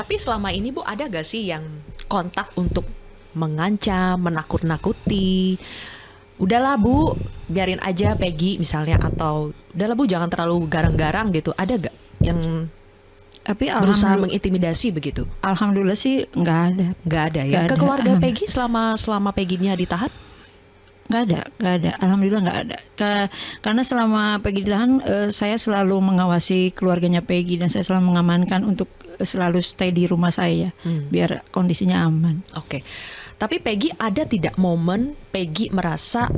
Tapi selama ini Bu ada gak sih yang kontak untuk mengancam, menakut-nakuti? Udahlah Bu, biarin aja Peggy misalnya, atau udahlah Bu jangan terlalu garang-garang gitu. Ada gak yang Tapi berusaha mengintimidasi begitu? alhamdulillah sih nggak ada. Nggak ada ya. Nggak Ke ada. keluarga Peggy selama Peggy-nya ditahan? Nggak ada. Alhamdulillah nggak ada. Karena selama Peggy ditahan, saya selalu mengawasi keluarganya Peggy dan saya selalu mengamankan untuk selalu stay di rumah saya, biar kondisinya aman. Oke. Tapi Peggy, ada tidak momen Peggy merasa,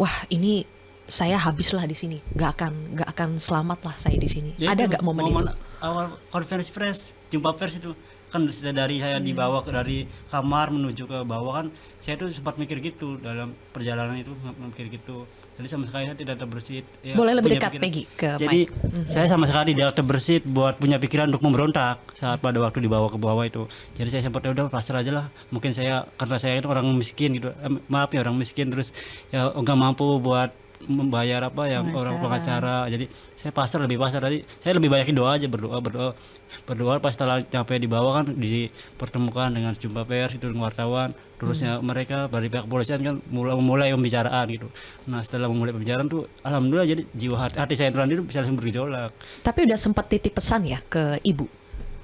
wah ini saya habislah di sini, nggak akan selamat lah saya di sini. Ya Ada itu nggak momen itu? awal konferensi pers, jumpa pers itu kan sudah dari saya dibawa dari kamar menuju ke bawah kan, saya tuh sempat mikir gitu dalam perjalanan itu, mikir gitu. Jadi sama sekali saya tidak terbersit. Ya, Boleh lebih punya dekat pikiran. Peggy ke Jadi mic. saya sama sekali tidak terbersit buat punya pikiran untuk memberontak saat pada waktu dibawa ke bawah itu. Jadi saya sempat udah pasrah aja lah. Mungkin saya karena saya itu orang miskin gitu, maaf ya orang miskin, terus ya nggak mampu buat membayar apa yang orang pengacara. Jadi saya lebih pasar tadi. Saya lebih banyakin doa aja, berdoa pas setelah sampai di bawah kan dipertemukan dengan jumpa pers itu dengan wartawan. Terusnya mereka dari pihak kepolisian kan mulai pembicaraan gitu. Nah setelah memulai pembicaraan tuh alhamdulillah jadi jiwa hati saya itu bisa langsung bergejolak. Tapi udah sempat titip pesan ya ke ibu?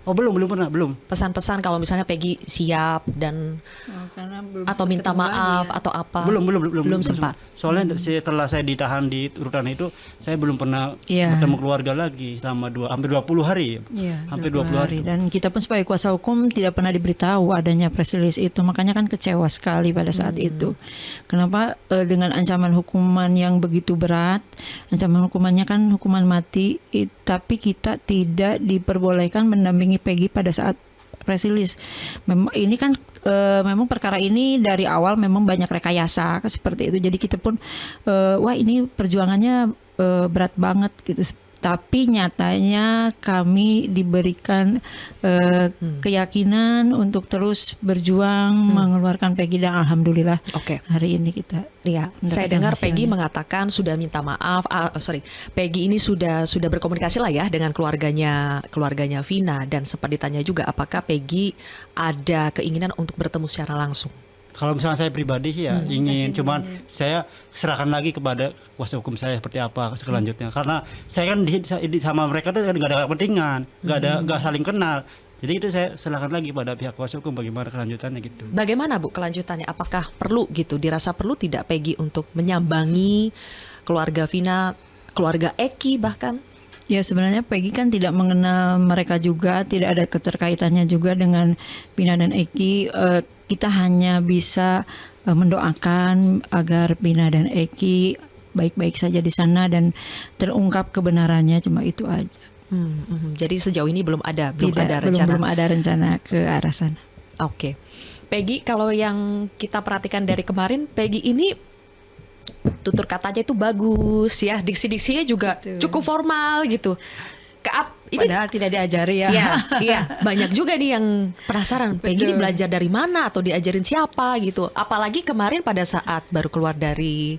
Oh belum pernah. Pesan-pesan kalau misalnya Peggy siap dan Karena atau minta maaf atau apa? Belum sempat. Soalnya setelah saya ditahan di rutan itu, saya belum pernah Iya. bertemu keluarga lagi selama hampir 20 hari. Iya, Hampir 20 hari. Dan kita pun sebagai kuasa hukum tidak pernah diberitahu adanya press release itu. Makanya kan kecewa sekali pada saat itu. Kenapa dengan ancaman hukuman yang begitu berat, ancaman hukumannya kan hukuman mati, tapi kita tidak diperbolehkan mendampingi Peggy pada saat press release. Ini kan memang perkara ini dari awal memang banyak rekayasa seperti itu. Jadi kita pun wah ini perjuangannya berat banget gitu. Tapi nyatanya kami diberikan keyakinan untuk terus berjuang mengeluarkan Peggy dan alhamdulillah Oke. hari ini kita. Iya, saya mendapatkan dengar hasilnya. Peggy mengatakan sudah minta maaf. Peggy ini sudah berkomunikasi lah ya dengan keluarganya Vina, dan sempat ditanya juga apakah Peggy ada keinginan untuk bertemu secara langsung. Kalau misalnya saya pribadi sih ya ingin, cuman saya serahkan lagi kepada kuasa hukum saya seperti apa selanjutnya. Karena saya kan sama mereka tuh nggak ada kepentingan, nggak saling kenal. Jadi itu saya serahkan lagi pada pihak kuasa hukum bagaimana kelanjutannya gitu. Bagaimana Bu kelanjutannya? Apakah perlu gitu? Dirasa perlu tidak Peggy untuk menyambangi keluarga Vina, keluarga Eki bahkan? Ya sebenarnya Peggy kan tidak mengenal mereka juga, tidak ada keterkaitannya juga dengan Vina dan Eki. Kita hanya bisa mendoakan agar Vina dan Eki baik-baik saja di sana dan terungkap kebenarannya, cuma itu aja. Jadi sejauh ini belum ada Belum ada rencana ke arah sana. Oke. Peggy, kalau yang kita perhatikan dari kemarin, Peggy ini tutur katanya itu bagus ya, diksi-diksinya juga cukup formal gitu. Padahal tidak diajari ya. Iya, banyak juga nih yang penasaran Peggy ini belajar dari mana atau diajarin siapa gitu. Apalagi kemarin pada saat baru keluar dari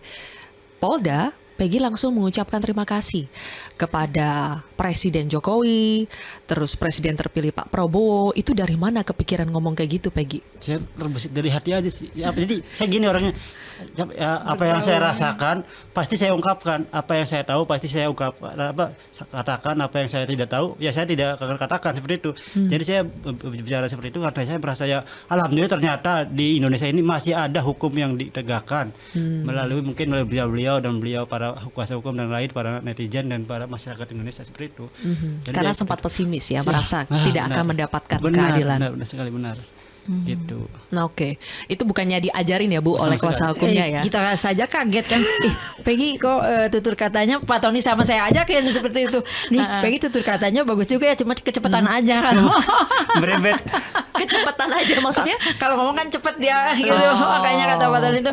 Polda, Peggy langsung mengucapkan terima kasih kepada Presiden Jokowi, terus Presiden terpilih Pak Prabowo. Itu dari mana kepikiran ngomong kayak gitu, Peggy? Saya terbesit dari hati aja sih. Ya, jadi saya gini orangnya. Ya, apa yang saya rasakan pasti saya ungkapkan, apa yang saya tahu pasti saya katakan, apa yang saya tidak tahu ya saya tidak akan katakan seperti itu. Jadi saya bicara seperti itu karena saya merasa ya alhamdulillah ternyata di Indonesia ini masih ada hukum yang ditegakkan melalui beliau dan beliau para kuasa hukum dan lain para netizen dan para masyarakat Indonesia seperti itu. Jadi Karena ya, sempat pesimis ya, merasa tidak akan mendapatkan keadilan. Benar sekali benar. Gitu. Nah, oke. Itu bukannya diajarin ya Bu oleh kuasa hukumnya ya? Kita saja kaget kan. Peggy kok tutur katanya Pak Tony sama saya aja kayak seperti itu. Nih Peggy tutur katanya bagus juga ya, cuma kecepatan aja kan. Merebet. Kecepatan aja maksudnya? Kalau ngomong kan cepet dia gitu. Makanya kata Pak Tony itu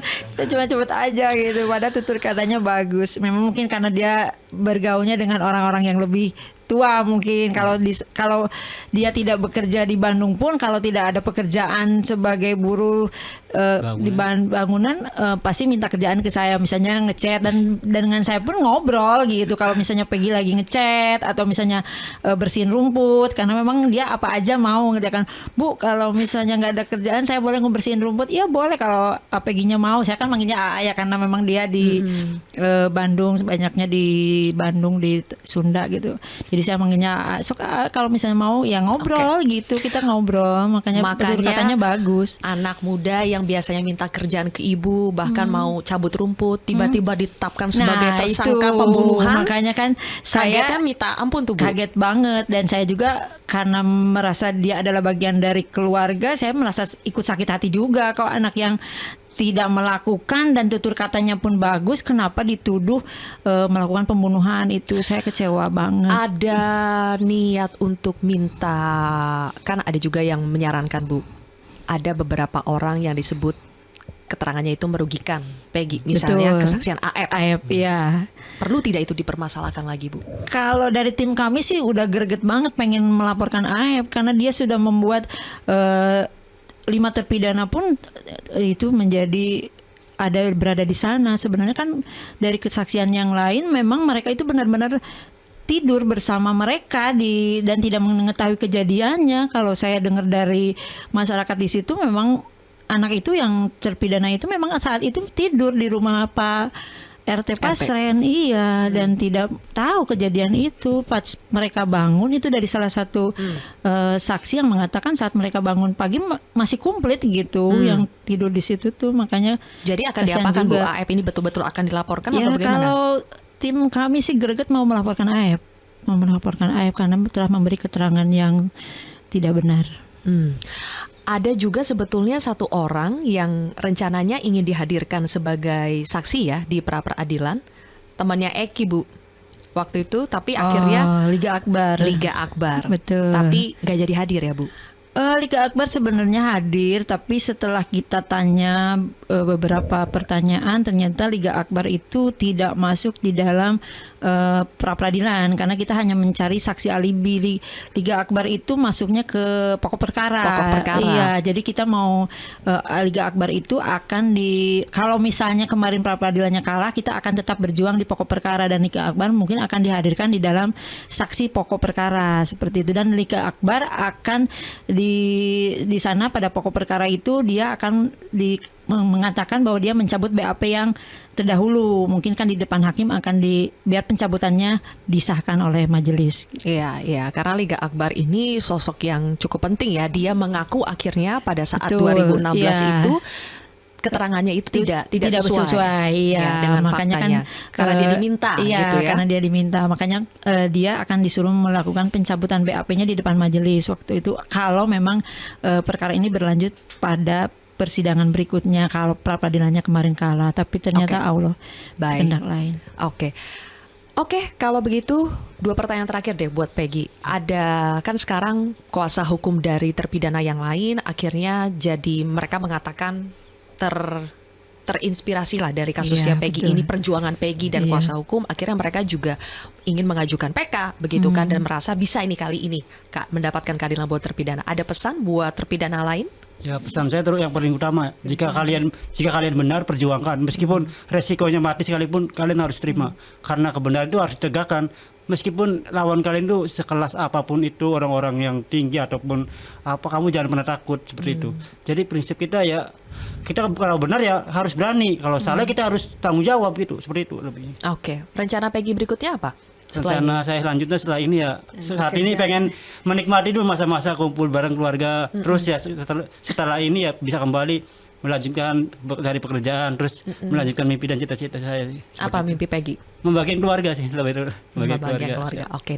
cuma cepet aja gitu. Padahal tutur katanya bagus. Memang mungkin karena dia bergaulnya dengan orang-orang yang lebih tua mungkin. Kalau dia tidak bekerja di Bandung pun, kalau tidak ada pekerjaan sebagai buruh di bangunan, pasti minta kerjaan ke saya, misalnya ngecat, dan dengan saya pun ngobrol gitu. Kalau misalnya Peggy lagi ngecat atau misalnya bersihin rumput, karena memang dia apa aja mau ngerjakan. Bu, kalau misalnya nggak ada kerjaan, saya boleh ngebersihin rumput? Iya boleh kalau Peggy-nya mau. Saya kan manggilnya Aa ya, karena memang dia di Bandung, banyaknya di Bandung, di Sunda gitu. Jadi saya manggilnya sok, kalau misalnya mau ya ngobrol gitu, kita ngobrol. Makanya betul katanya bagus. Anak muda yang biasanya minta kerjaan ke ibu, bahkan mau cabut rumput, tiba-tiba ditetapkan sebagai tersangka pembunuhan. Makanya kan saya kagetnya minta ampun tuh, Bu. Kaget banget, dan saya juga karena merasa dia adalah bagian dari keluarga, saya merasa ikut sakit hati juga kalau anak yang tidak melakukan dan tutur katanya pun bagus, kenapa dituduh melakukan pembunuhan. Itu saya kecewa banget. Ada niat untuk minta, kan ada juga yang menyarankan, Bu, ada beberapa orang yang disebut keterangannya itu merugikan Peggy, misalnya kesaksian AF. Ya. Perlu tidak itu dipermasalahkan lagi, Bu? Kalau dari tim kami sih udah greget banget pengen melaporkan AF, karena dia sudah membuat 5 terpidana pun itu menjadi berada di sana. Sebenarnya kan dari kesaksian yang lain memang mereka itu benar-benar tidur bersama mereka dan tidak mengetahui kejadiannya. Kalau saya dengar dari masyarakat di situ, memang anak itu yang terpidana itu memang saat itu tidur di rumah Pak RT Pasren, iya, dan tidak tahu kejadian itu. Pas mereka bangun itu dari salah satu saksi yang mengatakan saat mereka bangun pagi masih komplit gitu, yang tidur di situ tuh. Makanya jadi akan diapakan, Bu? AF ini betul-betul akan dilaporkan ya, atau bagaimana? Kalau tim kami sih greget mau melaporkan AF karena telah memberi keterangan yang tidak benar. Ada juga sebetulnya satu orang yang rencananya ingin dihadirkan sebagai saksi ya di pra-peradilan, temannya Eki, Bu, waktu itu, tapi akhirnya Liga Akbar. Betul. Betul. Tapi nggak jadi hadir ya, Bu? Liga Akbar sebenarnya hadir, tapi setelah kita tanya beberapa pertanyaan, ternyata Liga Akbar itu tidak masuk di dalam pra-peradilan, karena kita hanya mencari saksi alibi. Liga Akbar itu masuknya ke pokok perkara. Iya, jadi kita mau Liga Akbar itu akan kalau misalnya kemarin pra-peradilannya kalah, kita akan tetap berjuang di pokok perkara, dan Liga Akbar mungkin akan dihadirkan di dalam saksi pokok perkara seperti itu. Dan Liga Akbar akan di sana pada pokok perkara itu dia akan mengatakan bahwa dia mencabut BAP yang terdahulu. Mungkin kan di depan hakim akan biar pencabutannya disahkan oleh majelis. Iya, karena Liga Akbar ini sosok yang cukup penting ya. Dia mengaku akhirnya pada saat Betul, 2016 itu keterangannya itu tidak sesuai ya, dengan makanya faktanya. Karena dia diminta gitu ya. Karena dia diminta, makanya dia akan disuruh melakukan pencabutan BAP-nya di depan majelis waktu itu, kalau memang perkara ini berlanjut pada persidangan berikutnya, kalau pra-peradilannya kemarin kalah. Tapi ternyata Allah berkehendak lain. Oke, kalau begitu 2 pertanyaan terakhir deh buat Peggy. Ada kan sekarang kuasa hukum dari terpidana yang lain akhirnya jadi mereka mengatakan terinspirasi lah dari kasusnya Peggy betul. ini, perjuangan Peggy dan kuasa hukum. Akhirnya mereka juga ingin mengajukan PK begitu kan, dan merasa bisa ini kali ini Kak mendapatkan keadilan buat terpidana. Ada pesan buat terpidana lain? Ya, pesan saya terus yang paling utama, jika kalian benar, perjuangkan, meskipun resikonya mati sekalipun kalian harus terima, karena kebenaran itu harus ditegakkan. Meskipun lawan kalian itu sekelas apapun itu, orang-orang yang tinggi ataupun apa, kamu jangan pernah takut seperti itu. Jadi prinsip kita ya, kita kalau benar ya harus berani, kalau salah kita harus tanggung jawab gitu, seperti itu lebih. Oke, rencana Peggy berikutnya apa? Rencana saya selanjutnya setelah ini ya, saat ini pengen menikmati dulu masa-masa kumpul bareng keluarga, terus ya setelah ini ya bisa kembali melanjutkan dari pekerjaan, terus melanjutkan mimpi dan cita-cita saya. Apa mimpi Peggy? Membagian keluarga sih, lebih Membagian keluarga. Oke.